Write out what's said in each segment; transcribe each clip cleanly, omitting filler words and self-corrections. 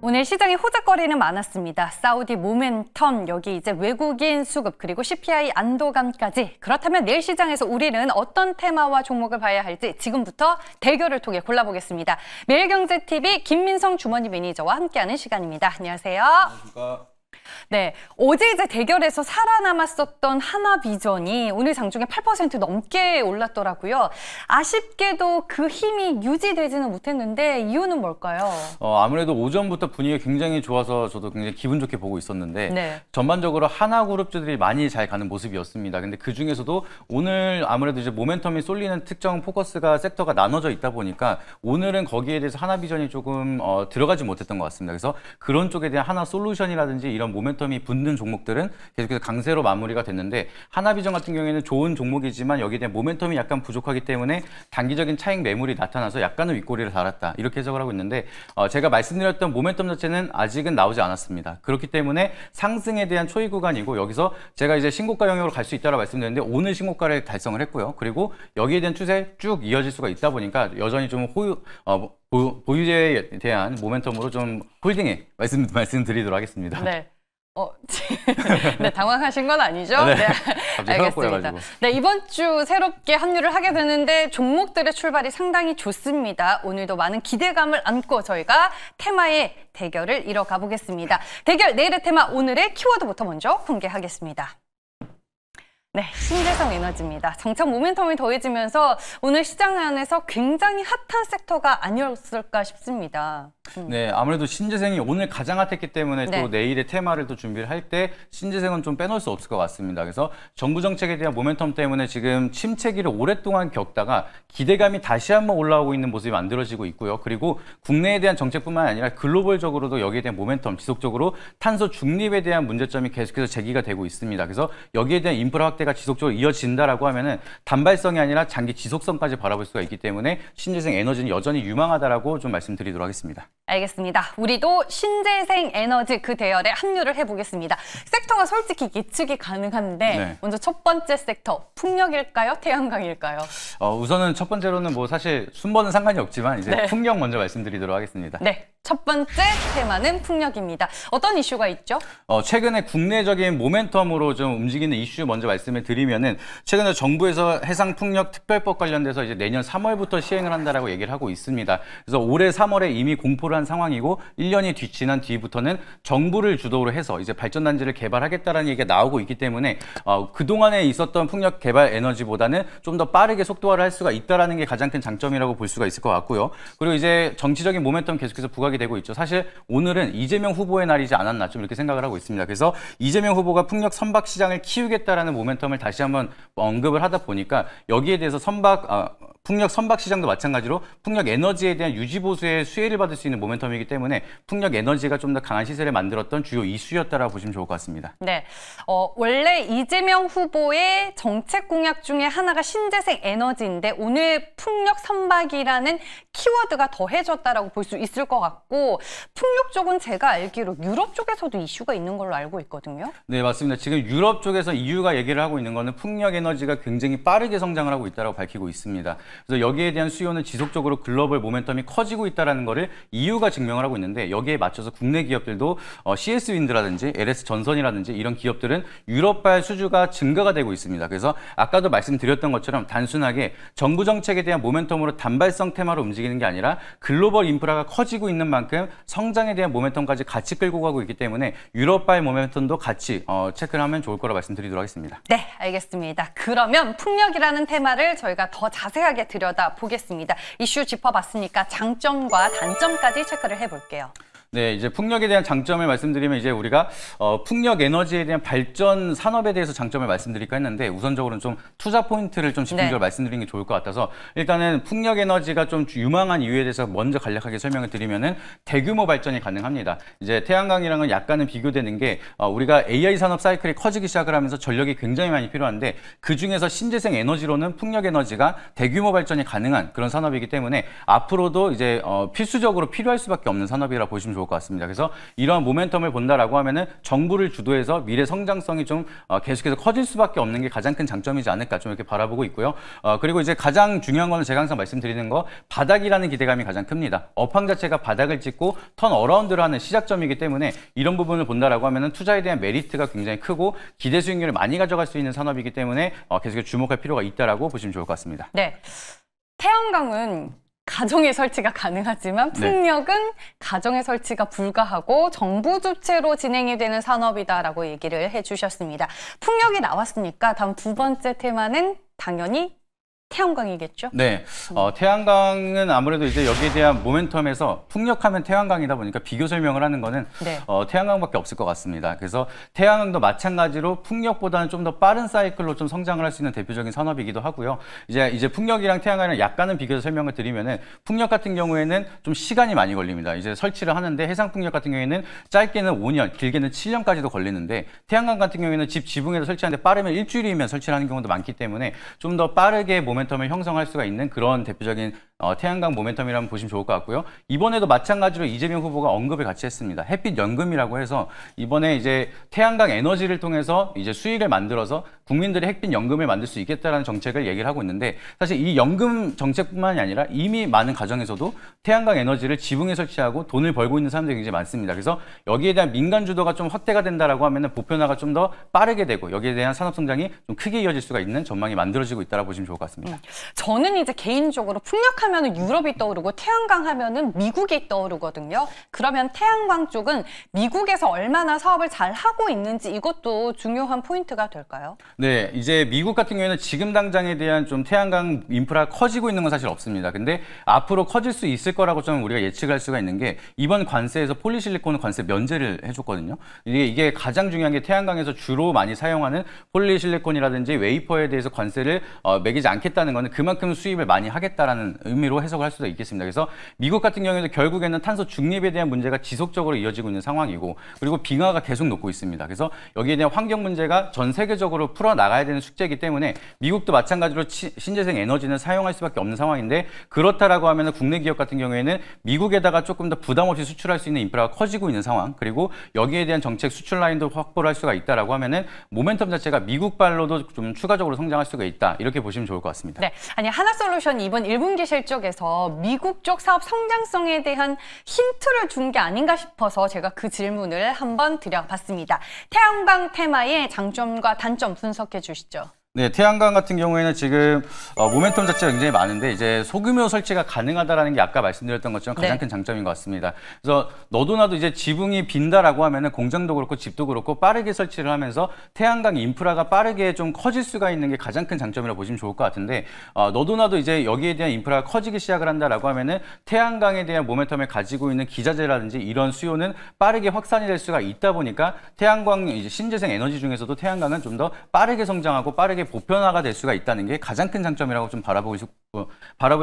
오늘 시장에 호재거리는 많았습니다. 사우디 모멘텀, 여기 이제 외국인 수급, 그리고 CPI 안도감까지. 그렇다면 내일 시장에서 우리는 어떤 테마와 종목을 봐야 할지 지금부터 대결을 통해 골라보겠습니다. 매일경제TV 김민성 주머니 매니저와 함께하는 시간입니다. 안녕하세요. 안녕하십니까. 네, 어제 이제 대결에서 살아남았었던 하나비전이 오늘 장중에 8% 넘게 올랐더라고요. 아쉽게도 그 힘이 유지되지는 못했는데 이유는 뭘까요? 아무래도 오전부터 분위기가 굉장히 좋아서 저도 굉장히 기분 좋게 보고 있었는데 네. 전반적으로 하나그룹주들이 많이 잘 가는 모습이었습니다. 근데 그 중에서도 오늘 아무래도 이제 모멘텀이 쏠리는 특정 포커스가 섹터가 나눠져 있다 보니까 오늘은 거기에 대해서 하나비전이 조금 들어가지 못했던 것 같습니다. 그래서 그런 쪽에 대한 하나솔루션이라든지 이런 모멘텀이 붙는 종목들은 계속해서 강세로 마무리가 됐는데 하나비전 같은 경우에는 좋은 종목이지만 여기에 대한 모멘텀이 약간 부족하기 때문에 단기적인 차익 매물이 나타나서 약간의 윗꼬리를 달았다. 이렇게 해석을 하고 있는데 제가 말씀드렸던 모멘텀 자체는 아직은 나오지 않았습니다. 그렇기 때문에 상승에 대한 초이 구간이고 여기서 제가 이제 신고가 영역으로 갈 수 있다고 말씀드렸는데 오늘 신고가를 달성을 했고요. 그리고 여기에 대한 추세 쭉 이어질 수가 있다 보니까 여전히 좀 보유제에 대한 모멘텀으로 좀 홀딩에 말씀드리도록 하겠습니다. 네. 네, 당황하신 건 아니죠? 네, 네, 알겠습니다. 네, 이번 주 새롭게 합류를 하게 되는데 종목들의 출발이 상당히 좋습니다. 오늘도 많은 기대감을 안고 저희가 테마의 대결을 이뤄가 보겠습니다. 대결 내일의 테마, 오늘의 키워드부터 먼저 공개하겠습니다. 네, 신재생 에너지입니다. 정책 모멘텀이 더해지면서 오늘 시장 안에서 굉장히 핫한 섹터가 아니었을까 싶습니다. 네, 아무래도 신재생이 오늘 가장 핫했기 때문에 네. 또 내일의 테마를 또 준비를 할 때 신재생은 좀 빼놓을 수 없을 것 같습니다. 그래서 정부 정책에 대한 모멘텀 때문에 지금 침체기를 오랫동안 겪다가 기대감이 다시 한번 올라오고 있는 모습이 만들어지고 있고요. 그리고 국내에 대한 정책뿐만 아니라 글로벌적으로도 여기에 대한 모멘텀, 지속적으로 탄소 중립에 대한 문제점이 계속해서 제기가 되고 있습니다. 그래서 여기에 대한 인프라 확대가 지속적으로 이어진다라고 하면은 단발성이 아니라 장기 지속성까지 바라볼 수가 있기 때문에 신재생 에너지는 여전히 유망하다라고 좀 말씀드리도록 하겠습니다. 알겠습니다. 우리도 신재생 에너지 그 대열에 합류를 해보겠습니다. 섹터가 솔직히 예측이 가능한데 네. 먼저 첫 번째 섹터, 풍력일까요? 태양광일까요? 우선은 첫 번째로는 뭐 사실 순번은 상관이 없지만 이제 네. 풍력 먼저 말씀드리도록 하겠습니다. 네. 첫 번째 테마는 풍력입니다. 어떤 이슈가 있죠? 최근에 국내적인 모멘텀으로 좀 움직이는 이슈 먼저 말씀을 드리면은 최근에 정부에서 해상풍력특별법 관련돼서 이제 내년 3월부터 시행을 한다라고 얘기를 하고 있습니다. 그래서 올해 3월에 이미 공포를 한 상황이고 1년이 지난 뒤부터는 정부를 주도로 해서 이제 발전단지를 개발하겠다라는 얘기가 나오고 있기 때문에 그동안에 있었던 풍력 개발 에너지보다는 좀 더 빠르게 속도화를 할 수가 있다라는 게 가장 큰 장점이라고 볼 수가 있을 것 같고요. 그리고 이제 정치적인 모멘텀 계속해서 부각이 되고 있죠. 사실 오늘은 이재명 후보의 날이지 않았나 좀 이렇게 생각을 하고 있습니다. 그래서 이재명 후보가 풍력 선박 시장을 키우겠다라는 모멘텀을 다시 한번 언급을 하다 보니까 여기에 대해서 풍력 선박 시장도 마찬가지로 풍력 에너지에 대한 유지 보수의 수혜를 받을 수 있는 모멘텀이기 때문에 풍력 에너지가 좀 더 강한 시세를 만들었던 주요 이슈였다라고 보시면 좋을 것 같습니다. 네, 원래 이재명 후보의 정책 공약 중에 하나가 신재생 에너지인데 오늘 풍력 선박이라는 키워드가 더해졌다라고 볼 수 있을 것 같고 풍력 쪽은 제가 알기로 유럽 쪽에서도 이슈가 있는 걸로 알고 있거든요. 네, 맞습니다. 지금 유럽 쪽에서 EU가 얘기를 하고 있는 거는 풍력 에너지가 굉장히 빠르게 성장을 하고 있다고 밝히고 있습니다. 그래서 여기에 대한 수요는 지속적으로 글로벌 모멘텀이 커지고 있다는 거를 EU가 증명을 하고 있는데 여기에 맞춰서 국내 기업들도 CS 윈드라든지 LS 전선이라든지 이런 기업들은 유럽발 수주가 증가가 되고 있습니다. 그래서 아까도 말씀드렸던 것처럼 단순하게 정부 정책에 대한 모멘텀으로 단발성 테마로 움직이는 게 아니라 글로벌 인프라가 커지고 있는 만큼 성장에 대한 모멘텀까지 같이 끌고 가고 있기 때문에 유럽발 모멘텀도 같이 체크를 하면 좋을 거라 말씀드리도록 하겠습니다. 네, 알겠습니다. 그러면 풍력이라는 테마를 저희가 더 자세하게 들여다보겠습니다. 이슈 짚어봤으니까 장점과 단점까지 체크를 해볼게요. 네, 이제 풍력에 대한 장점을 말씀드리면 이제 우리가 풍력 에너지에 대한 발전 산업에 대해서 장점을 말씀드릴까 했는데 우선적으로는 좀 투자 포인트를 좀 집중적으로 말씀드리는 게 좋을 것 같아서 일단은 풍력 에너지가 좀 유망한 이유에 대해서 먼저 간략하게 설명을 드리면은 대규모 발전이 가능합니다. 이제 태양광이랑은 약간은 비교되는 게 우리가 AI 산업 사이클이 커지기 시작을 하면서 전력이 굉장히 많이 필요한데 그 중에서 신재생 에너지로는 풍력 에너지가 대규모 발전이 가능한 그런 산업이기 때문에 앞으로도 이제 필수적으로 필요할 수밖에 없는 산업이라 보시면 좋을 것 같습니다. 그래서 이런 모멘텀을 본다라고 하면은 정부를 주도해서 미래 성장성이 좀 계속해서 커질 수밖에 없는 게 가장 큰 장점이지 않을까 좀 이렇게 바라보고 있고요. 그리고 이제 가장 중요한 거는 제가 항상 말씀드리는 거 바닥이라는 기대감이 가장 큽니다. 업황 자체가 바닥을 찍고 턴 어라운드를 하는 시작점이기 때문에 이런 부분을 본다라고 하면은 투자에 대한 메리트가 굉장히 크고 기대 수익률을 많이 가져갈 수 있는 산업이기 때문에 계속해서 주목할 필요가 있다라고 보시면 좋을 것 같습니다. 네, 태양광은 가정에 설치가 가능하지만 풍력은 가정에 설치가 불가하고 정부 주체로 진행이 되는 산업이다라고 얘기를 해주셨습니다. 풍력이 나왔으니까 다음 두 번째 테마는 당연히 태양광이겠죠? 네, 태양광은 아무래도 이제 여기에 대한 모멘텀에서 풍력하면 태양광이다 보니까 비교 설명을 하는 거는 태양광밖에 없을 것 같습니다. 그래서 태양광도 마찬가지로 풍력보다는 좀 더 빠른 사이클로 좀 성장을 할 수 있는 대표적인 산업이기도 하고요. 이제 풍력이랑 태양광이랑 약간은 비교해서 설명을 드리면은 풍력 같은 경우에는 좀 시간이 많이 걸립니다. 이제 설치를 하는데 해상 풍력 같은 경우에는 짧게는 5년, 길게는 7년까지도 걸리는데 태양광 같은 경우에는 집 지붕에서 설치하는데 빠르면 일주일이면 설치를 하는 경우도 많기 때문에 좀 더 빠르게 모멘텀을 형성할 수가 있는 그런 대표적인 태양광 모멘텀이라면 보시면 좋을 것 같고요. 이번에도 마찬가지로 이재명 후보가 언급을 같이 했습니다. 햇빛 연금이라고 해서 이번에 이제 태양광 에너지를 통해서 이제 수익을 만들어서 국민들의 햇빛 연금을 만들 수 있겠다라는 정책을 얘기를 하고 있는데 사실 이 연금 정책뿐만이 아니라 이미 많은 가정에서도 태양광 에너지를 지붕에 설치하고 돈을 벌고 있는 사람들이 굉장히 많습니다. 그래서 여기에 대한 민간 주도가 좀 확대가 된다라고 하면은 보편화가 좀 더 빠르게 되고 여기에 대한 산업 성장이 좀 크게 이어질 수가 있는 전망이 만들어지고 있다라고 보시면 좋을 것 같습니다. 저는 이제 개인적으로 풍력하면은 유럽이 떠오르고 태양광 하면은 미국이 떠오르거든요. 그러면 태양광 쪽은 미국에서 얼마나 사업을 잘 하고 있는지 이것도 중요한 포인트가 될까요? 네, 이제 미국 같은 경우에는 지금 당장에 대한 좀 태양광 인프라가 커지고 있는 건 사실 없습니다. 근데 앞으로 커질 수 있을 거라고 좀 우리가 예측할 수가 있는 게 이번 관세에서 폴리실리콘 관세 면제를 해줬거든요. 이게 가장 중요한 게 태양광에서 주로 많이 사용하는 폴리실리콘이라든지 웨이퍼에 대해서 관세를 매기지 않겠다는 거는 그만큼 수입을 많이 하겠다라는 의미로 해석을 할 수도 있겠습니다. 그래서 미국 같은 경우에도 결국에는 탄소 중립에 대한 문제가 지속적으로 이어지고 있는 상황이고 그리고 빙하가 계속 녹고 있습니다. 그래서 여기에 대한 환경 문제가 전 세계적으로 풀어나가야 되는 숙제이기 때문에 미국도 마찬가지로 신재생 에너지는 사용할 수밖에 없는 상황인데 그렇다라고 하면 국내 기업 같은 경우에는 미국에다가 조금 더 부담 없이 수출할 수 있는 인프라가 커지고 있는 상황 그리고 여기에 대한 정책 수출 라인도 확보를 할 수가 있다라고 하면은 모멘텀 자체가 미국발로도 좀 추가적으로 성장할 수가 있다 이렇게 보시면 좋을 것 같습니다. 네, 아니 하나솔루션이 이번 1분기 실적에서 미국 쪽 사업 성장성에 대한 힌트를 준 게 아닌가 싶어서 제가 그 질문을 한번 드려봤습니다. 태양광 테마의 장점과 단점 분석해 주시죠. 네, 태양광 같은 경우에는 지금 모멘텀 자체가 굉장히 많은데 이제 소규모 설치가 가능하다라는 게 아까 말씀드렸던 것처럼 가장 큰 장점인 것 같습니다. 그래서 너도 나도 이제 지붕이 빈다라고 하면은 공장도 그렇고 집도 그렇고 빠르게 설치를 하면서 태양광 인프라가 빠르게 좀 커질 수가 있는 게 가장 큰 장점이라고 보시면 좋을 것 같은데 너도 나도 이제 여기에 대한 인프라가 커지기 시작을 한다라고 하면은 태양광에 대한 모멘텀을 가지고 있는 기자재라든지 이런 수요는 빠르게 확산이 될 수가 있다 보니까 태양광 이제 신재생 에너지 중에서도 태양광은 좀 더 빠르게 성장하고 빠르게 보편화가 될 수가 있다는 게 가장 큰 장점이라고 좀 바라볼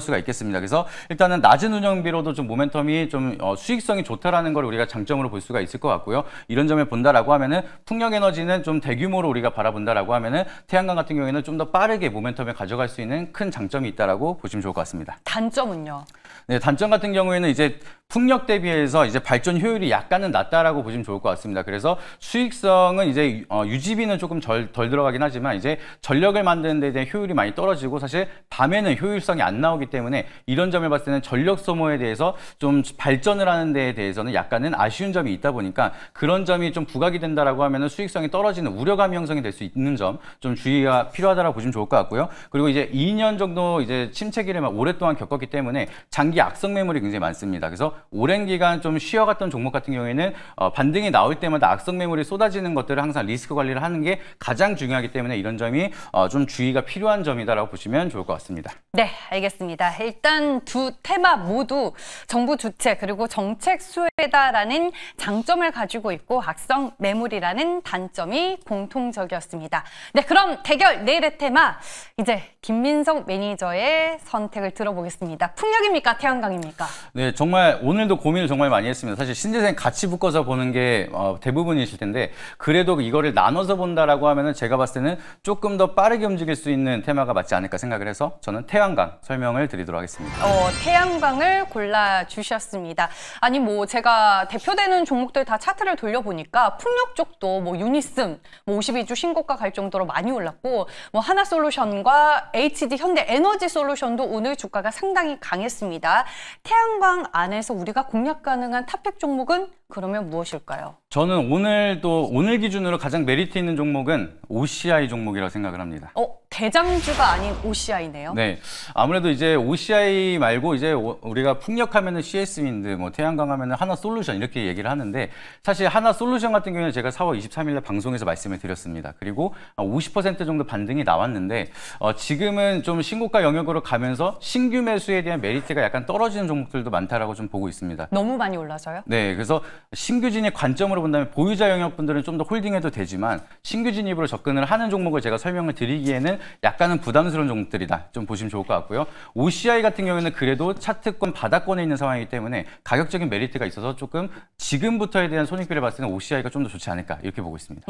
수가 있겠습니다. 그래서 일단은 낮은 운영비로도 좀 모멘텀이 좀 수익성이 좋다라는 걸 우리가 장점으로 볼 수가 있을 것 같고요. 이런 점을 본다라고 하면은 풍력 에너지는 좀 대규모로 우리가 바라본다라고 하면은 태양광 같은 경우에는 좀 더 빠르게 모멘텀을 가져갈 수 있는 큰 장점이 있다라고 보시면 좋을 것 같습니다. 단점은요? 네, 단점 같은 경우에는 이제 풍력 대비해서 이제 발전 효율이 약간은 낮다라고 보시면 좋을 것 같습니다. 그래서 수익성은 이제 유지비는 조금 덜 들어가긴 하지만 이제 전력을 만드는 데 대한 효율이 많이 떨어지고 사실 밤에는 효율성이 안 나오기 때문에 이런 점을 봤을 때는 전력 소모에 대해서 좀 발전을 하는 데에 대해서는 약간은 아쉬운 점이 있다 보니까 그런 점이 좀 부각이 된다라고 하면은 수익성이 떨어지는 우려감이 형성이 될 수 있는 점 좀 주의가 필요하다라고 보시면 좋을 것 같고요. 그리고 이제 2년 정도 이제 침체기를 오랫동안 겪었기 때문에 장기 악성 매물이 굉장히 많습니다. 그래서 오랜 기간 좀 쉬어갔던 종목 같은 경우에는 반등이 나올 때마다 악성 매물이 쏟아지는 것들을 항상 리스크 관리를 하는 게 가장 중요하기 때문에 이런 점이 좀 주의가 필요한 점이다라고 보시면 좋을 것 같습니다. 네, 알겠습니다. 일단 두 테마 모두 정부 주체 그리고 정책 수혜다라는 장점을 가지고 있고 악성 매물이라는 단점이 공통적이었습니다. 네, 그럼 대결 내일의 테마 이제 김민석 매니저의 선택을 들어보겠습니다. 풍력입니까? 태양광입니까? 네, 정말 오늘도 고민을 정말 많이 했습니다. 사실 신재생 같이 묶어서 보는 게 대부분이실 텐데 그래도 이거를 나눠서 본다라고 하면은 제가 봤을 때는 조금 더 더 빠르게 움직일 수 있는 테마가 맞지 않을까 생각을 해서 저는 태양광 설명을 드리도록 하겠습니다. 태양광을 골라주셨습니다. 아니 뭐 제가 대표되는 종목들 다 차트를 돌려보니까 풍력 쪽도 뭐 유니슨, 뭐 52주 신고가 갈 정도로 많이 올랐고 뭐 하나솔루션과 HD 현대에너지솔루션도 오늘 주가가 상당히 강했습니다. 태양광 안에서 우리가 공략 가능한 탑픽 종목은 그러면 무엇일까요? 저는 오늘 기준으로 가장 메리트 있는 종목은 OCI 종목이라고 생각을 합니다. 대장주가 아닌 OCI네요. 네, 아무래도 이제 OCI 말고 이제 우리가 풍력하면은 CS윈드, 뭐 태양광 하면은 하나솔루션 이렇게 얘기를 하는데 사실 하나솔루션 같은 경우는 제가 4월 23일에 방송에서 말씀을 드렸습니다. 그리고 50% 정도 반등이 나왔는데 지금은 좀 신고가 영역으로 가면서 신규 매수에 대한 메리트가 약간 떨어지는 종목들도 많다라고 좀 보고 있습니다. 너무 많이 올라서요? 네, 그래서 신규 진입 관점으로 본다면 보유자 영역 분들은 좀 더 홀딩해도 되지만 신규 진입으로 접근을 하는 종목을 제가 설명을 드리기에는 약간은 부담스러운 종목들이다. 좀 보시면 좋을 것 같고요. OCI 같은 경우에는 그래도 차트권 바닥권에 있는 상황이기 때문에 가격적인 메리트가 있어서 조금 지금부터에 대한 손익비를 봤을 때는 OCI가 좀 더 좋지 않을까 이렇게 보고 있습니다.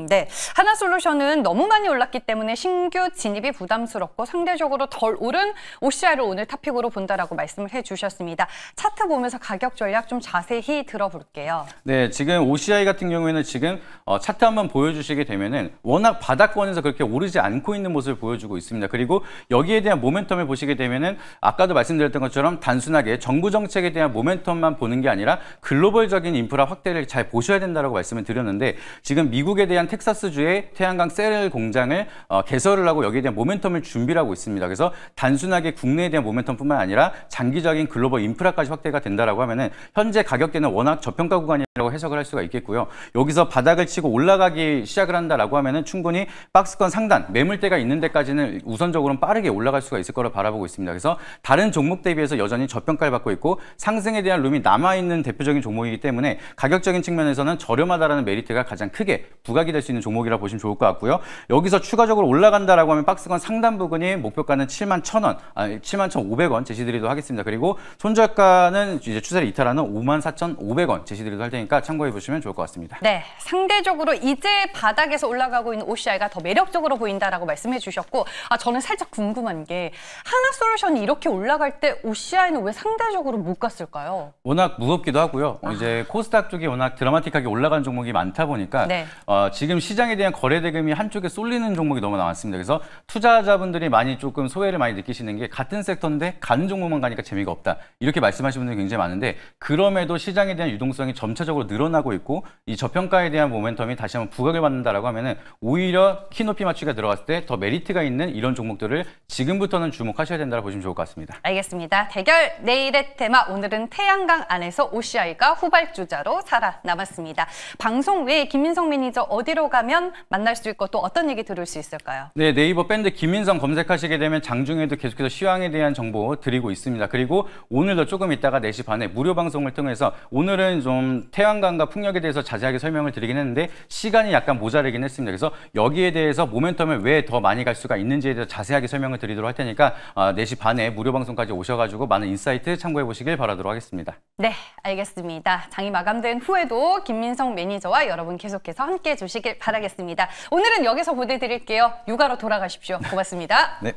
네. 하나솔루션은 너무 많이 올랐기 때문에 신규 진입이 부담스럽고 상대적으로 덜 오른 OCI를 오늘 탑픽으로 본다라고 말씀을 해주셨습니다. 차트 보면서 가격 전략 좀 자세히 들어볼게요. 네, 지금 OCI 같은 경우에는 지금 차트 한번 보여주시게 되면은 워낙 바닥권에서 그렇게 오르지 않고 있는 모습을 보여주고 있습니다. 그리고 여기에 대한 모멘텀을 보시게 되면은 아까도 말씀드렸던 것처럼 단순하게 정부 정책에 대한 모멘텀만 보는 게 아니라 글로벌적인 인프라 확대를 잘 보셔야 된다고 말씀을 드렸는데 지금 미국에 대한 텍사스주의 태양광 셀 공장을 개설을 하고 여기에 대한 모멘텀을 준비를 하고 있습니다. 그래서 단순하게 국내에 대한 모멘텀뿐만 아니라 장기적인 글로벌 인프라까지 확대가 된다라고 하면은 현재 가격대는 워낙 저평가 구간이라고 해석을 할 수가 있겠고요. 여기서 바닥을 치고 올라가기 시작을 한다라고 하면은 충분히 박스권 상단 매물대가 있는 데까지는 우선적으로는 빠르게 올라갈 수가 있을 거로 바라보고 있습니다. 그래서 다른 종목 대비해서 여전히 저평가를 받고 있고 상승에 대한 룸이 남아있는 대표적인 종목이기 때문에 가격적인 측면에서는 저렴하다라는 메리트가 가장 크게 부각이 될 수 있는 종목이라 보시면 좋을 것 같고요. 여기서 추가적으로 올라간다라고 하면 박스권 상단 부근이 목표가는 71,000원, 71,500원 제시드리도록 하겠습니다. 그리고 손절가는 이제 추세를 이탈하는 54,500원 제시드리도록 할 테니까 참고해 보시면 좋을 것 같습니다. 네, 상대적으로 이제 바닥에서 올라가고 있는 OCI가 더 매력적으로 보인다라고 말씀해 주셨고 저는 살짝 궁금한 게 하나솔루션이 이렇게 올라갈 때 OCI는 왜 상대적으로 못 갔을까요? 워낙 무겁기도 하고요. 이제 코스닥 쪽이 워낙 드라마틱하게 올라가는 종목이 많다 보니까 네. 지금 시장에 대한 거래 대금이 한쪽에 쏠리는 종목이 너무 많습니다. 그래서 투자자분들이 많이 조금 소외를 많이 느끼시는 게 같은 섹터인데 가는 종목만 가니까 재미가 없다. 이렇게 말씀하시는 분들이 굉장히 많은데 그럼에도 시장에 대한 유동성이 점차적으로 늘어나고 있고 이 저평가에 대한 모멘텀이 다시 한번 부각을 받는다라고 하면은 오히려 키높이 맞추기가 들어갔을 때 더 메리트가 있는 이런 종목들을 지금부터는 주목하셔야 된다고 보시면 좋을 것 같습니다. 알겠습니다. 대결 내일의 테마 오늘은 태양광 안에서 OCI가 후발주자로 살아남았습니다. 방송 외에 김민성 매니저 어디로 가면 만날 수 있고 또 어떤 얘기 들을 수 있을까요? 네, 네이버 밴드 김민성 검색하시게 되면 장중에도 계속해서 시황에 대한 정보 드리고 있습니다. 그리고 오늘도 조금 있다가 4시 반에 무료 방송을 통해서 오늘은 좀 태양광과 풍력에 대해서 자세하게 설명을 드리긴 했는데 시간이 약간 모자르긴 했습니다. 그래서 여기에 대해서 모멘텀을 왜 더 많이 갈 수가 있는지에 대해서 자세하게 설명을 드리도록 할 테니까 4시 반에 무료 방송까지 오셔가지고 많은 인사이트 참고해 보시길 바라도록 하겠습니다. 네, 알겠습니다. 장이 마감된 후에도 김민성 매니저와 여러분 계속해서 함께해 주시길 바라겠습니다. 오늘은 여기서 보내드릴게요. 육아로 돌아가십시오. 고맙습니다. 네.